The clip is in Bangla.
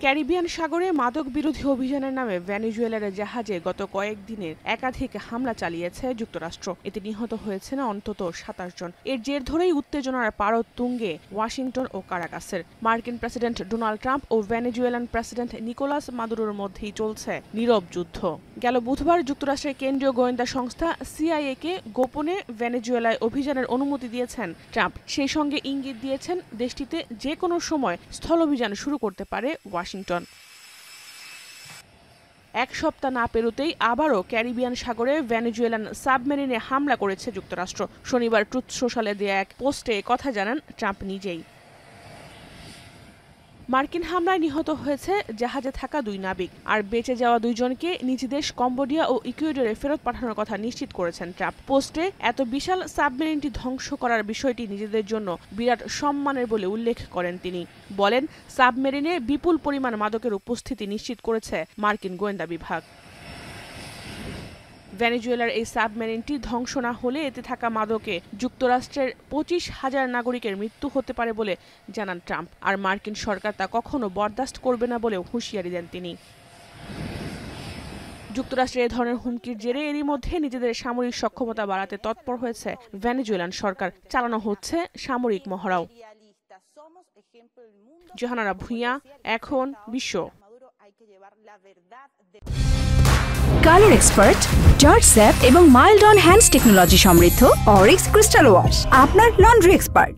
ক্যারিবিয়ান সাগরে মাদক বিরোধী অভিযানের নামে ভেনেজুয়েলার জাহাজে গত কয়েকদিনের একাধিক হামলা চালিয়েছে যুক্তরাষ্ট্র। এতে নিহত হয়েছেন অন্তত ২৭ জন। এর জের ধরেই উত্তেজনার পারদ তুঙ্গে ওয়াশিংটন ও কারাকাসের। মার্কিন প্রেসিডেন্ট ডোনাল্ড ট্রাম্প ও ভেনেজুয়েলান প্রেসিডেন্ট নিকোলাস মাদুরোর মধ্যেই চলছে নীরব যুদ্ধ। গেল বুধবার যুক্তরাষ্ট্রের কেন্দ্রীয় গোয়েন্দা সংস্থা CIA কে গোপনে ভেনেজুয়েলায় অভিযানের অনুমতি দিয়েছেন ট্রাম্প। সেই সঙ্গে ইঙ্গিত দিয়েছেন দেশটিতে যে কোনো সময় স্থল অভিযান শুরু করতে পারে ওয়াশিংটন। এক সপ্তাহ না পেরোতেই আবারও ক্যারিবিয়ান সাগরে ভেনেজুয়েলান সাবমেরিনে হামলা করেছে যুক্তরাষ্ট্র। শনিবার ট্রুথ সোশ্যালে দেয়া এক পোস্টে কথা জানান ট্রাম্প নিজেই। মার্কিন হামলায় নিহত হয়েছে জাহাজে থাকা ২ নাবিক। আর বেঁচে যাওয়া ২ জনকে নিজ দেশ কম্বোডিয়া ও ইকুয়েডরে ফেরত পাঠানোর কথা নিশ্চিত করেছেন ট্রাম্প। পোস্টে এত বিশাল সাবমেরিনটি ধ্বংস করার বিষয়টি নিজেদের জন্য বিরাট সম্মানের বলে উল্লেখ করেন তিনি। বলেন, সাবমেরিনে বিপুল পরিমাণ মাদকের উপস্থিতি নিশ্চিত করেছে মার্কিন গোয়েন্দা বিভাগ। ভেনেজুয়েলার এই সাবমেরিনটি ধ্বংস না হলে এতে থাকা মাদকে যুক্তরাষ্ট্রের ২৫,০০০ নাগরিকের মৃত্যু হতে পারে বলে জানান ট্রাম্প। আর মার্কিন সরকার তা কখনো বরদাস্ত করবে না বলেও হুঁশিয়ারি দেন তিনি। যুক্তরাষ্ট্রের এ ধরনের হুমকির জেরে এরই মধ্যে নিজেদের সামরিক সক্ষমতা বাড়াতে তৎপর হয়েছে ভেনেজুয়েলান সরকার। চালানো হচ্ছে সামরিক মহড়াও। জাহানারা ভূঁইয়া, এখন বিশ্ব। কালার এক্সপার্ট, জর্জ স্যাপ এবং মাইল্ড অন হ্যান্ডস টেকনোলজি সমৃদ্ধ অরিক্স ক্রিস্টাল ওয়াশ আপনার লন্ড্রি এক্সপার্ট।